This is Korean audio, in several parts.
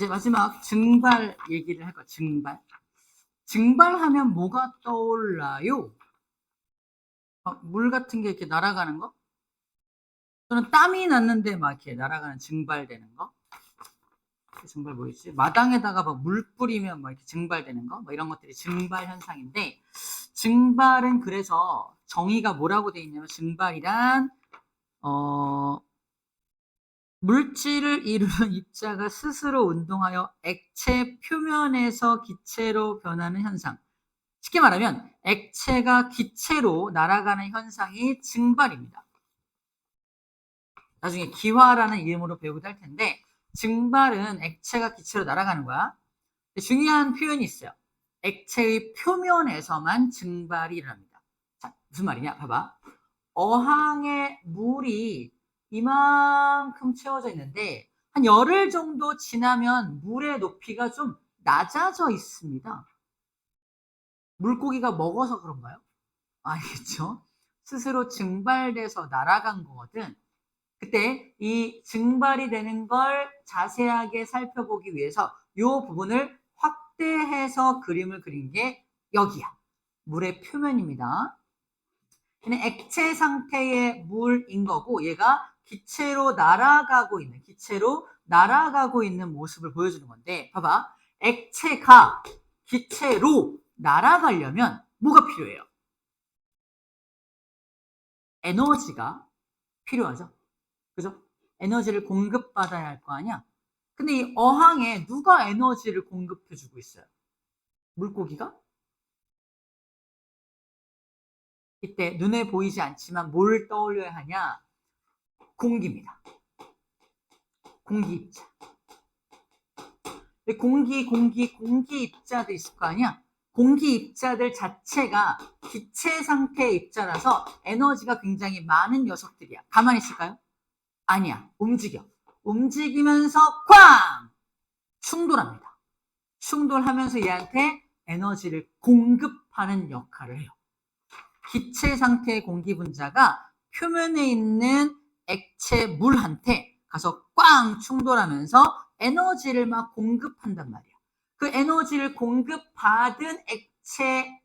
이제 마지막 증발 얘기를 할 거야. 증발. 증발하면 뭐가 떠올라요? 물 같은 게 이렇게 날아가는 거? 또는 땀이 났는데 막 이렇게 날아가는 증발되는 거? 증발 뭐였지? 마당에다가 막 물 뿌리면 막 이렇게 증발되는 거? 뭐 이런 것들이 증발 현상인데, 증발은 그래서 정의가 뭐라고 돼 있냐면, 증발이란 물질을 이루는 입자가 스스로 운동하여 액체 표면에서 기체로 변하는 현상. 쉽게 말하면 액체가 기체로 날아가는 현상이 증발입니다. 나중에 기화라는 이름으로 배우기도 할 텐데, 증발은 액체가 기체로 날아가는 거야. 중요한 표현이 있어요. 액체의 표면에서만 증발이 일어납니다. 자, 무슨 말이냐? 봐봐. 어항에 물이 이만큼 채워져 있는데 한 열흘 정도 지나면 물의 높이가 좀 낮아져 있습니다. 물고기가 먹어서 그런가요? 아니겠죠. 스스로 증발돼서 날아간 거거든. 그때 이 증발이 되는 걸 자세하게 살펴보기 위해서 이 부분을 확대해서 그림을 그린 게 여기야. 물의 표면입니다. 얘는 액체 상태의 물인 거고, 얘가 기체로 날아가고 있는 모습을 보여주는 건데, 봐봐. 액체가 기체로 날아가려면 뭐가 필요해요? 에너지가 필요하죠. 그죠? 에너지를 공급받아야 할 거 아니야? 근데 이 어항에 누가 에너지를 공급해주고 있어요? 물고기가? 이때 눈에 보이지 않지만 뭘 떠올려야 하냐? 공기입니다. 공기 입자. 공기 입자도 있을 거 아니야? 공기 입자들 자체가 기체 상태의 입자라서 에너지가 굉장히 많은 녀석들이야. 가만히 있을까요? 아니야. 움직여. 움직이면서 꽝! 충돌합니다. 충돌하면서 얘한테 에너지를 공급하는 역할을 해요. 기체 상태의 공기 분자가 표면에 있는 액체 물한테 가서 꽝 충돌하면서 에너지를 막 공급한단 말이야. 그 에너지를 공급받은 액체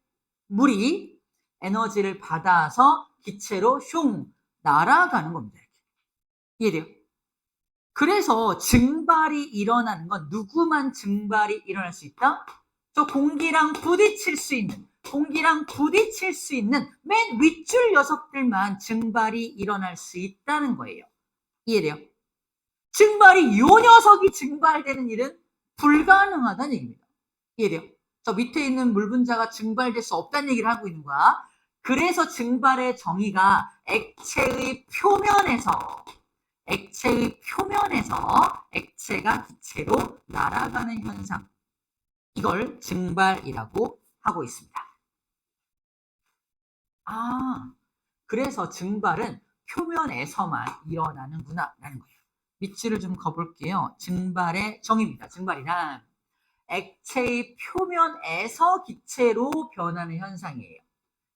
물이 에너지를 받아서 기체로 슝 날아가는 겁니다. 이해돼요? 그래서 증발이 일어나는 건 누구만 증발이 일어날 수 있다? 저 공기랑 부딪힐 수 있는 맨 윗줄 녀석들만 증발이 일어날 수 있다는 거예요. 이해돼요? 증발이 요 녀석이 증발되는 일은 불가능하다는 얘기입니다. 이해돼요? 저 밑에 있는 물 분자가 증발될 수 없다는 얘기를 하고 있는 거야. 그래서 증발의 정의가 액체의 표면에서 액체가 기체로 날아가는 현상, 이걸 증발이라고 하고 있습니다. 그래서 증발은 표면에서만 일어나는구나 라는 거예요. 밑줄을 좀 그어볼게요. 증발의 정의입니다. 증발이란 액체의 표면에서 기체로 변하는 현상이에요.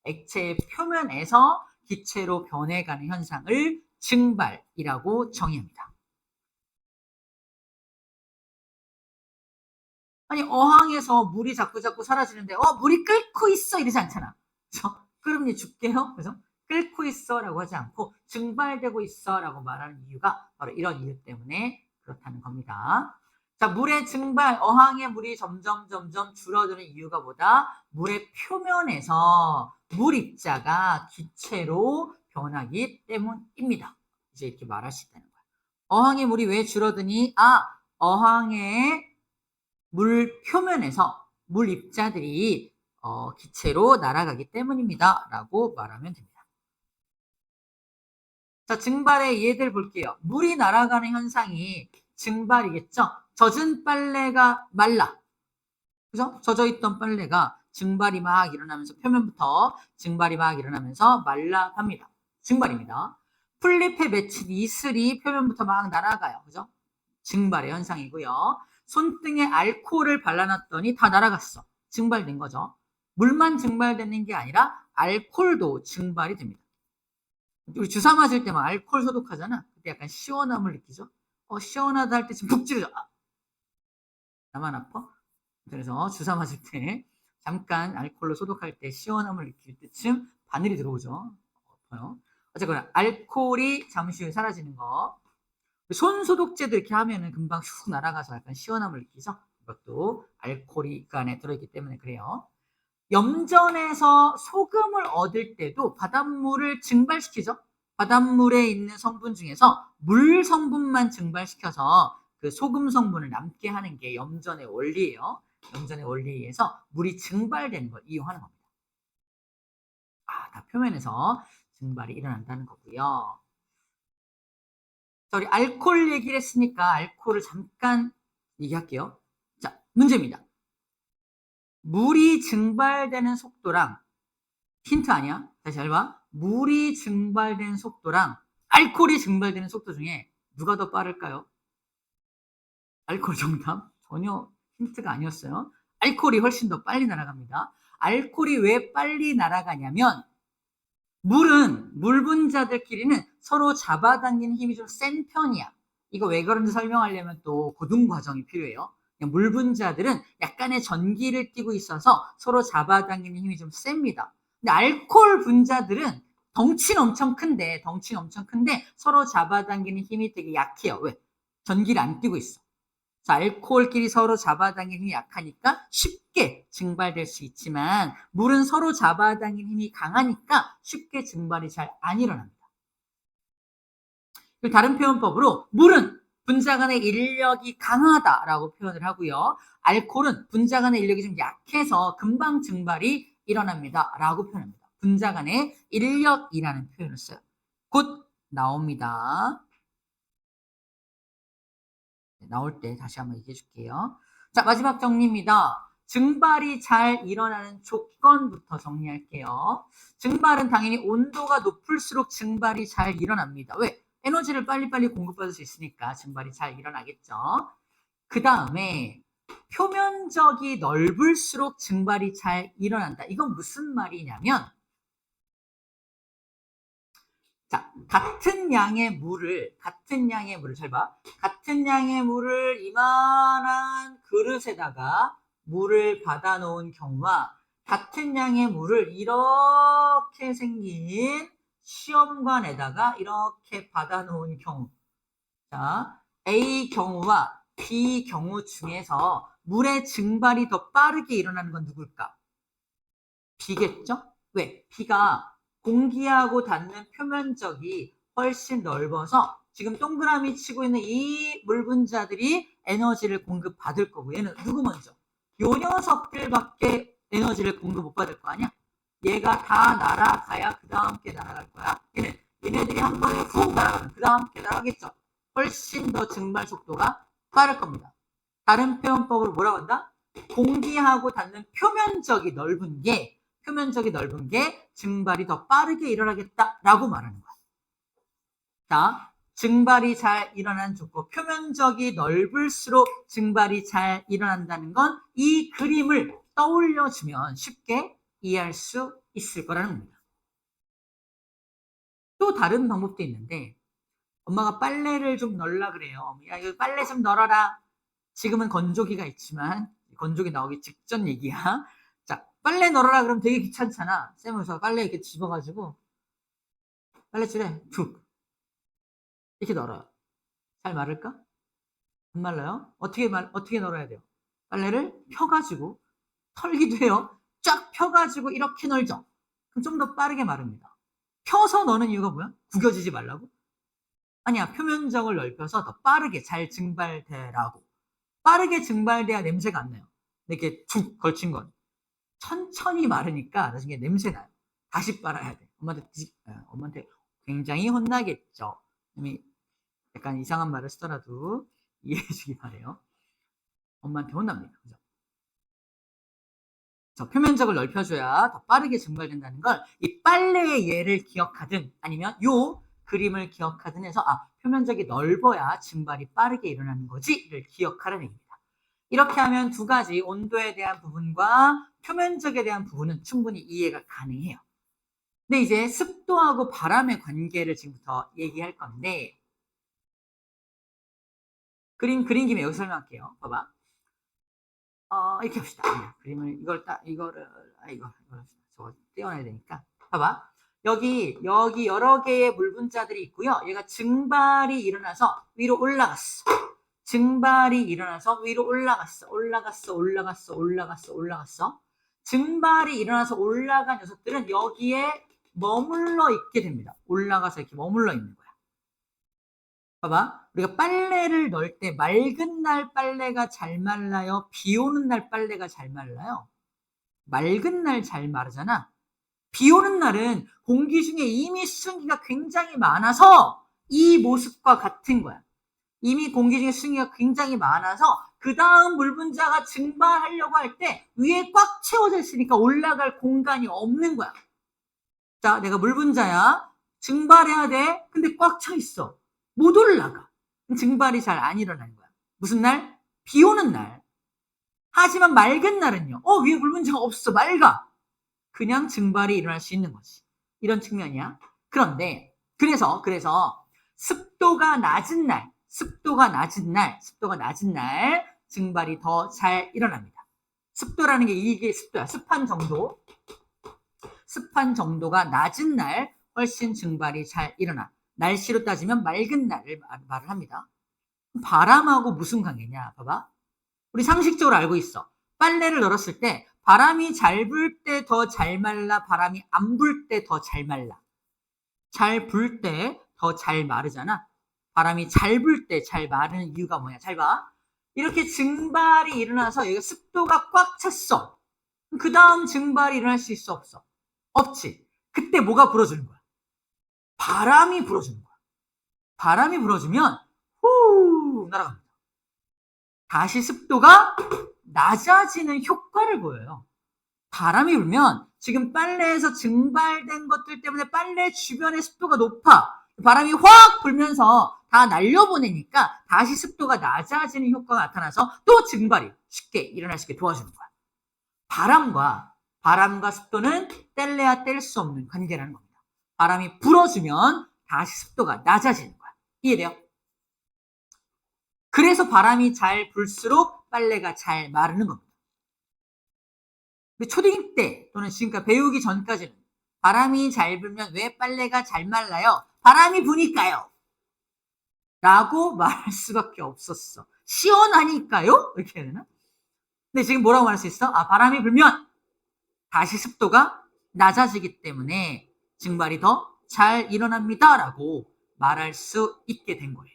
액체의 표면에서 기체로 변해가는 현상을 증발이라고 정의합니다. 아니, 어항에서 물이 자꾸 사라지는데 물이 끓고 있어 이러지 않잖아. 그래서 끓으면 죽게요. 그래서 끓고 있어 라고 하지 않고 증발되고 있어 라고 말하는 이유가 바로 이런 이유 때문에 그렇다는 겁니다. 자, 물의 증발, 어항의 물이 점점 줄어드는 이유가 뭐다? 물의 표면에서 물 입자가 기체로 변하기 때문입니다. 이제 이렇게 말할 수 있다는 거야. 어항의 물이 왜 줄어드니? 어항의 물 표면에서 물 입자들이 기체로 날아가기 때문입니다. 라고 말하면 됩니다. 자, 증발의 예들 볼게요. 물이 날아가는 현상이 증발이겠죠? 젖은 빨래가 말라. 그죠? 젖어있던 빨래가 증발이 막 일어나면서 표면부터 증발이 막 일어나면서 말라갑니다. 증발입니다. 풀잎에 맺힌 이슬이 표면부터 막 날아가요. 그죠? 증발의 현상이고요. 손등에 알코올을 발라놨더니 다 날아갔어. 증발된 거죠. 물만 증발되는 게 아니라 알코올도 증발이 됩니다. 우리 주사 맞을 때만 알코올 소독하잖아. 그때 약간 시원함을 느끼죠. 시원하다 할 때 지금 푹 찌르죠. 나만 아파? 그래서 주사 맞을 때 잠깐 알코올로 소독할 때 시원함을 느낄 때쯤 바늘이 들어오죠. 아파요. 어쨌거나 알코올이 잠시 후에 사라지는 거. 손 소독제도 이렇게 하면은 금방 슉 날아가서 약간 시원함을 느끼죠. 이것도 알코올이 그 안에 들어있기 때문에 그래요. 염전에서 소금을 얻을 때도 바닷물을 증발시키죠. 바닷물에 있는 성분 중에서 물 성분만 증발시켜서 그 소금 성분을 남게 하는 게 염전의 원리예요. 염전의 원리에 의해서 물이 증발되는 걸 이용하는 겁니다. 다 표면에서 증발이 일어난다는 거고요. 자, 우리 알코올 얘기를 했으니까 알코올을 잠깐 얘기할게요. 자, 문제입니다. 물이 증발되는 속도랑 힌트 아니야? 다시 잘 봐. 물이 증발되는 속도랑 알코올이 증발되는 속도 중에 누가 더 빠를까요? 알코올 정답. 전혀 힌트가 아니었어요. 알코올이 훨씬 더 빨리 날아갑니다. 알코올이 왜 빨리 날아가냐면 물 분자들끼리는 서로 잡아당기는 힘이 좀 센 편이야. 이거 왜 그런지 설명하려면 또 고등 과정이 필요해요. 물 분자들은 약간의 전기를 띠고 있어서 서로 잡아당기는 힘이 좀 셉니다. 근데 알코올 분자들은 덩치는 엄청 큰데 서로 잡아당기는 힘이 되게 약해요. 왜? 전기를 안 띠고 있어. 자, 알코올끼리 서로 잡아당기는 힘이 약하니까 쉽게 증발될 수 있지만 물은 서로 잡아당기는 힘이 강하니까 쉽게 증발이 잘 안 일어납니다. 다른 표현법으로 물은 분자 간의 인력이 강하다라고 표현을 하고요. 알코올은 분자 간의 인력이 좀 약해서 금방 증발이 일어납니다. 라고 표현합니다. 분자 간의 인력이라는 표현을 써요. 곧 나옵니다. 나올 때 다시 한번 얘기해 줄게요. 자, 마지막 정리입니다. 증발이 잘 일어나는 조건부터 정리할게요. 증발은 당연히 온도가 높을수록 증발이 잘 일어납니다. 왜? 에너지를 빨리빨리 공급받을 수 있으니까 증발이 잘 일어나겠죠. 그 다음에 표면적이 넓을수록 증발이 잘 일어난다. 이건 무슨 말이냐면 자, 같은 양의 물을 잘 봐. 같은 양의 물을 이만한 그릇에다가 물을 받아 놓은 경우와 같은 양의 물을 이렇게 생긴 시험관에다가 이렇게 받아 놓은 경우. 자, A 경우와 B 경우 중에서 물의 증발이 더 빠르게 일어나는 건 누굴까? B겠죠? 왜? B가 공기하고 닿는 표면적이 훨씬 넓어서 지금 동그라미 치고 있는 이 물 분자들이 에너지를 공급받을 거고 얘는 누구 먼저? 요 녀석들밖에 에너지를 공급 못 받을 거 아니야? 얘가 다 날아가야 그 다음 게 날아갈 거야. 얘네들이 한 번에 훅 날아가면 그 다음 게 날아가겠죠. 훨씬 더 증발 속도가 빠를 겁니다. 다른 표현법으로 뭐라고 한다? 공기하고 닿는 표면적이 넓은 게 증발이 더 빠르게 일어나겠다라고 말하는 거야. 자, 증발이 잘 일어나는 조건, 표면적이 넓을수록 증발이 잘 일어난다는 건 이 그림을 떠올려주면 쉽게 이해할 수 있을 거라는 겁니다. 또 다른 방법도 있는데 엄마가 빨래를 좀 널라 그래요. 야, 이거 빨래 좀 널어라. 지금은 건조기가 있지만 건조기 나오기 직전 얘기야. 자, 빨래 널어라 그러면 되게 귀찮잖아. 쌤에서 빨래 이렇게 집어가지고 빨래줄에 툭 이렇게 널어요. 잘 마를까? 안 말라요? 어떻게 널어야 돼요? 빨래를 펴가지고 털기도 해요. 쫙 펴가지고 이렇게 널죠. 그럼 좀 더 빠르게 마릅니다. 펴서 너는 이유가 뭐야? 구겨지지 말라고? 아니야. 표면적을 넓혀서 더 빠르게 잘 증발되라고. 빠르게 증발돼야 냄새가 안 나요. 이렇게 툭 걸친 건. 천천히 마르니까 나중에 냄새 나요. 다시 빨아야 돼. 엄마한테 굉장히 혼나겠죠. 약간 이상한 말을 쓰더라도 이해해 주기 바래요. 엄마한테 혼납니다. 그죠? 표면적을 넓혀줘야 더 빠르게 증발된다는 걸 이 빨래의 예를 기억하든 아니면 요 그림을 기억하든 해서 표면적이 넓어야 증발이 빠르게 일어나는 거지를 기억하라는 얘기입니다. 이렇게 하면 두 가지 온도에 대한 부분과 표면적에 대한 부분은 충분히 이해가 가능해요. 근데 이제 습도하고 바람의 관계를 지금부터 얘기할 건데 그린 김에 여기 설명할게요. 봐봐. 이렇게 합시다. 그림을 이거를 저거 떼어놔야 되니까. 봐봐. 여기 여러 개의 물분자들이 있고요. 얘가 증발이 일어나서 위로 올라갔어. 증발이 일어나서 위로 올라갔어. 올라갔어. 증발이 일어나서 올라간 녀석들은 여기에 머물러 있게 됩니다. 올라가서 이렇게 머물러 있는 거야. 봐봐. 우리가 빨래를 넣을 때 맑은 날 빨래가 잘 말라요? 비 오는 날 빨래가 잘 말라요? 맑은 날 잘 마르잖아. 비 오는 날은 공기 중에 이미 수증기가 굉장히 많아서 이 모습과 같은 거야. 이미 공기 중에 수증기가 굉장히 많아서 그 다음 물 분자가 증발하려고 할 때 위에 꽉 채워져 있으니까 올라갈 공간이 없는 거야. 자, 내가 물 분자야. 증발해야 돼. 근데 꽉 차 있어. 못 올라가. 증발이 잘 안 일어나는 거야. 무슨 날? 비 오는 날. 하지만 맑은 날은요. 위에 물 분자가 없어. 맑아. 그냥 증발이 일어날 수 있는 거지. 이런 측면이야. 그런데 그래서 습도가 낮은 날 증발이 더 잘 일어납니다. 습도라는 게 이게 습도야. 습한 정도가 낮은 날 훨씬 증발이 잘 일어나. 날씨로 따지면 맑은 날을 말을 합니다. 바람하고 무슨 관계냐? 봐봐. 우리 상식적으로 알고 있어. 빨래를 널었을 때 바람이 잘 불 때 더 잘 말라, 바람이 안 불 때 더 잘 말라. 잘 불 때 더 잘 마르잖아. 바람이 잘 불 때 잘 마르는 이유가 뭐냐? 잘 봐. 이렇게 증발이 일어나서 여기가 습도가 꽉 찼어. 그 다음 증발이 일어날 수 있어? 없어? 없지. 그때 뭐가 불어주는 거야? 바람이 불어주는 거야. 바람이 불어주면 후 날아갑니다. 다시 습도가 낮아지는 효과를 보여요. 바람이 불면 지금 빨래에서 증발된 것들 때문에 빨래 주변의 습도가 높아. 바람이 확 불면서 다 날려보내니까 다시 습도가 낮아지는 효과가 나타나서 또 증발이 쉽게 일어날 수 있게 도와주는 거야. 바람과 습도는 뗄래야 뗄 수 없는 관계라는 겁니다. 바람이 불어주면 다시 습도가 낮아지는 거야. 이해돼요? 그래서 바람이 잘 불수록 빨래가 잘 마르는 겁니다. 초딩 때 또는 지금까지 배우기 전까지는 바람이 잘 불면 왜 빨래가 잘 말라요? 바람이 부니까요. 라고 말할 수밖에 없었어. 시원하니까요? 이렇게 해야 되나? 근데 지금 뭐라고 말할 수 있어? 바람이 불면 다시 습도가 낮아지기 때문에 증발이 더 잘 일어납니다. 라고 말할 수 있게 된 거예요.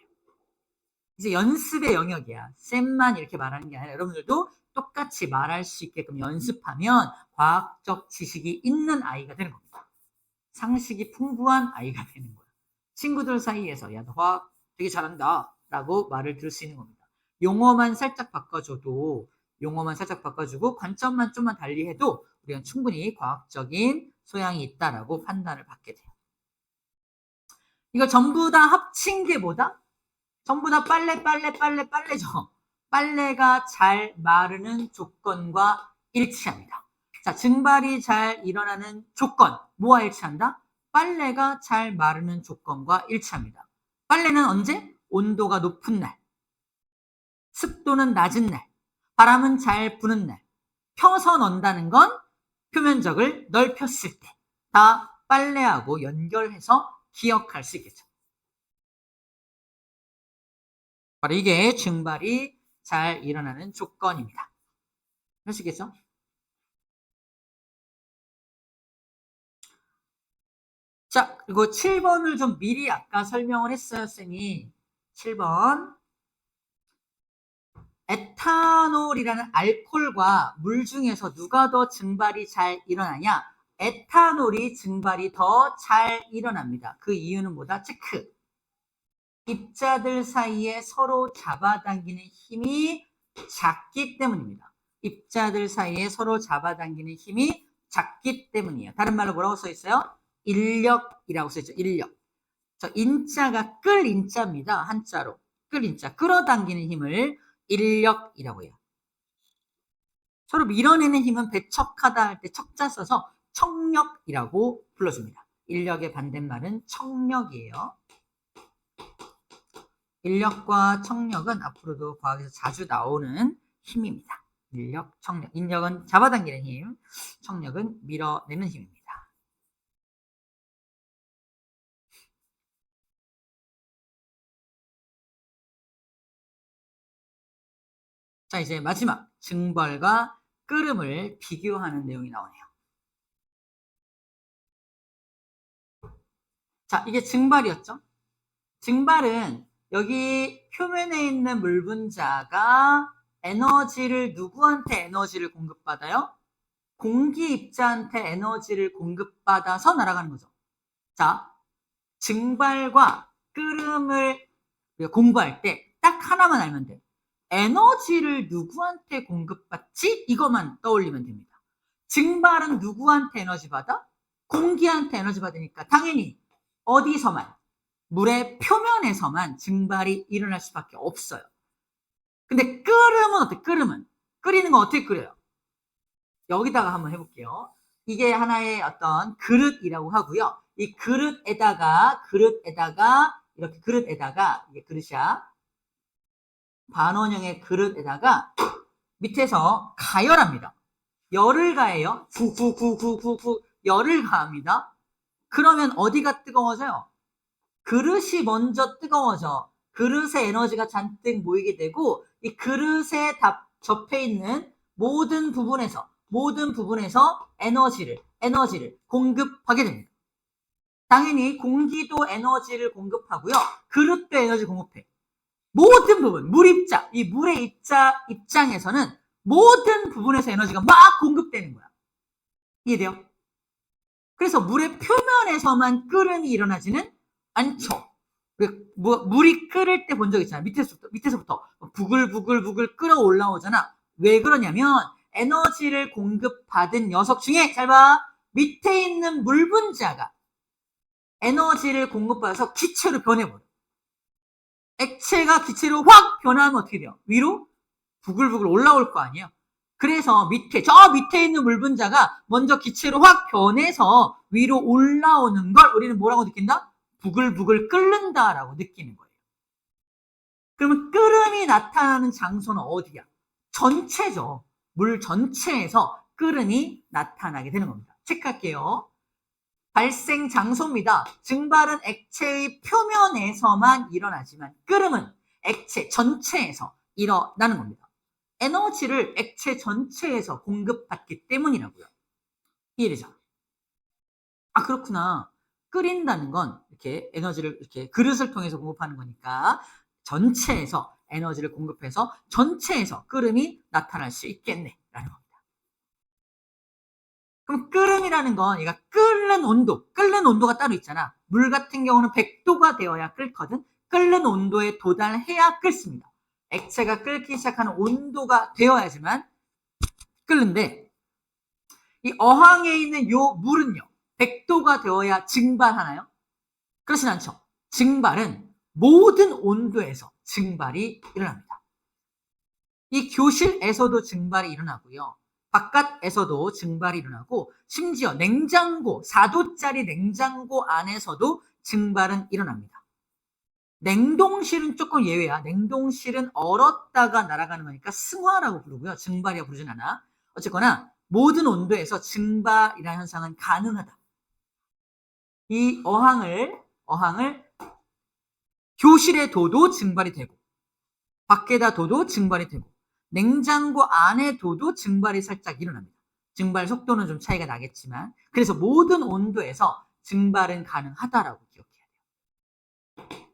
이제 연습의 영역이야. 쌤만 이렇게 말하는 게 아니라 여러분들도 똑같이 말할 수 있게끔 연습하면 과학적 지식이 있는 아이가 되는 겁니다. 상식이 풍부한 아이가 되는 거야. 친구들 사이에서 야, 너 화학 되게 잘한다 라고 말을 들을 수 있는 겁니다. 용어만 살짝 바꿔주고 관점만 좀만 달리해도 우리가 충분히 과학적인 소양이 있다라고 판단을 받게 돼요. 이거 전부 다 합친 게 뭐다? 전부 다 빨래죠. 빨래가 잘 마르는 조건과 일치합니다. 자, 증발이 잘 일어나는 조건, 뭐와 일치한다? 빨래가 잘 마르는 조건과 일치합니다. 빨래는 언제? 온도가 높은 날, 습도는 낮은 날, 바람은 잘 부는 날. 펴서 넣는다는 건 표면적을 넓혔을 때. 다 빨래하고 연결해서 기억할 수 있겠죠. 바로 이게 증발이 잘 일어나는 조건입니다. 하시겠죠? 자, 그리고 7번을 좀 미리 아까 설명을 했어요, 쌤이. 7번. 에탄올이라는 알코올과 물 중에서 누가 더 증발이 잘 일어나냐? 에탄올이 증발이 더 잘 일어납니다. 그 이유는 뭐다? 체크. 입자들 사이에 서로 잡아당기는 힘이 작기 때문입니다. 입자들 사이에 서로 잡아당기는 힘이 작기 때문이에요. 다른 말로 뭐라고 써 있어요? 인력이라고 써 있죠. 인력. 저 인자가 끌 인자입니다. 한자로. 끌 인자. 끌어당기는 힘을 인력이라고 해요. 서로 밀어내는 힘은 배척하다 할 때 척자 써서 척력이라고 불러줍니다. 인력의 반대말은 척력이에요. 인력과 척력은 앞으로도 과학에서 자주 나오는 힘입니다. 인력, 청력. 인력은 잡아당기는 힘, 청력은 밀어내는 힘입니다. 자, 이제 마지막 증발과 끓음을 비교하는 내용이 나오네요. 자, 이게 증발이었죠? 증발은 여기 표면에 있는 물 분자가 에너지를 누구한테 에너지를 공급받아요? 공기 입자한테 에너지를 공급받아서 날아가는 거죠. 자, 증발과 끓음을 공부할 때 딱 하나만 알면 돼. 에너지를 누구한테 공급받지? 이것만 떠올리면 됩니다. 증발은 누구한테 에너지 받아? 공기한테 에너지 받으니까 당연히 어디서만? 물의 표면에서만 증발이 일어날 수밖에 없어요. 근데 끓음은 어때? 끓음은 끓이는 거 어떻게 끓여요? 여기다가 한번 해볼게요. 이게 하나의 어떤 그릇이라고 하고요. 이 그릇에다가 이렇게 그릇에다가 이게 그릇이야. 반원형의 그릇에다가 밑에서 가열합니다. 열을 가해요. 구구구구구구 열을 가합니다. 그러면 어디가 뜨거워져요? 그릇이 먼저 뜨거워져. 그릇에 에너지가 잔뜩 모이게 되고 이 그릇에 접해 있는 모든 부분에서 에너지를 공급하게 됩니다. 당연히 공기도 에너지를 공급하고요. 그릇도 에너지 공급해. 모든 부분, 물 입자, 이 물의 입장에서는 모든 부분에서 에너지가 막 공급되는 거야. 이해돼요? 그래서 물의 표면에서만 끓음이 일어나지는 않죠. 물이 끓을 때 본 적 있잖아. 밑에서부터 부글부글 끓어 올라오잖아. 왜 그러냐면 에너지를 공급받은 녀석 중에 잘 봐. 밑에 있는 물 분자가 에너지를 공급받아서 기체로 변해버려. 액체가 기체로 확 변하면 어떻게 돼요? 위로 부글부글 올라올 거 아니에요. 그래서 저 밑에 있는 물 분자가 먼저 기체로 확 변해서 위로 올라오는 걸 우리는 뭐라고 느낀다? 부글부글 끓는다라고 느끼는 거예요. 그러면 끓음이 나타나는 장소는 어디야? 전체죠. 물 전체에서 끓음이 나타나게 되는 겁니다. 체크할게요. 발생 장소입니다. 증발은 액체의 표면에서만 일어나지만 끓음은 액체 전체에서 일어나는 겁니다. 에너지를 액체 전체에서 공급받기 때문이라고요. 이해되죠? 아, 그렇구나. 끓인다는 건 이렇게 에너지를 이렇게 그릇을 통해서 공급하는 거니까 전체에서 에너지를 공급해서 전체에서 끓음이 나타날 수 있겠네 라는 겁니다. 그럼 끓음이라는 건 얘가 끓는 온도가 따로 있잖아. 물 같은 경우는 100도가 되어야 끓거든. 끓는 온도에 도달해야 끓습니다. 액체가 끓기 시작하는 온도가 되어야지만 끓는데 이 어항에 있는 요 물은요. 100도가 되어야 증발하나요? 그렇진 않죠. 증발은 모든 온도에서 증발이 일어납니다. 이 교실에서도 증발이 일어나고요. 바깥에서도 증발이 일어나고 심지어 냉장고, 4도짜리 냉장고 안에서도 증발은 일어납니다. 냉동실은 조금 예외야. 냉동실은 얼었다가 날아가는 거니까 승화라고 부르고요. 증발이라고 부르진 않아. 어쨌거나 모든 온도에서 증발이라는 현상은 가능하다. 이 어항을 교실에 둬도 증발이 되고 밖에다 둬도 증발이 되고 냉장고 안에 둬도 증발이 살짝 일어납니다. 증발 속도는 좀 차이가 나겠지만 그래서 모든 온도에서 증발은 가능하다라고 기억해야 돼요.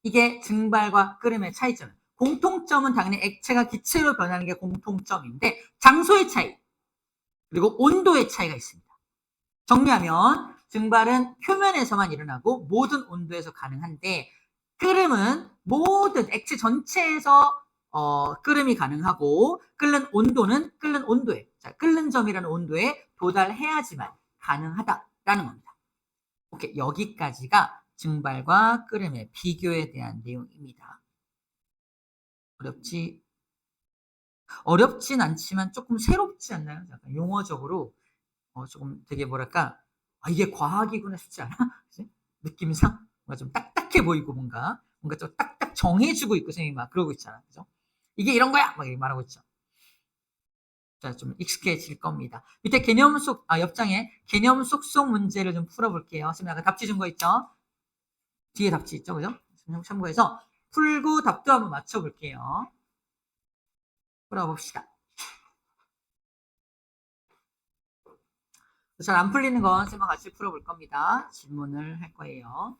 이게 증발과 끓음의 차이점. 공통점은 당연히 액체가 기체로 변하는 게 공통점인데 장소의 차이 그리고 온도의 차이가 있습니다. 정리하면 증발은 표면에서만 일어나고 모든 온도에서 가능한데 끓음은 모든 액체 전체에서 끓음이 가능하고 끓는 점이라는 온도에 도달해야지만 가능하다라는 겁니다. 오케이, 여기까지가 증발과 끓음의 비교에 대한 내용입니다. 어렵진 않지만 조금 새롭지 않나요? 약간 용어적으로 조금 되게 뭐랄까 이게 과학이구나 싶지 않아? 느낌상 뭔가 좀 딱딱해 보이고 뭔가 좀 딱딱 정해주고 있고 선생님이 막 그러고 있잖아. 그죠? 이게 이런 거야! 막 이렇게 말하고 있죠. 자, 좀 익숙해질 겁니다. 밑에 개념 속, 옆장에 개념 속속 문제를 좀 풀어볼게요. 선생님 아까 답지 준 거 있죠? 뒤에 답지 있죠? 그죠? 참고해서 풀고 답도 한번 맞춰볼게요. 풀어봅시다. 잘 안 풀리는 건 선생님과 같이 풀어볼 겁니다. 질문을 할 거예요.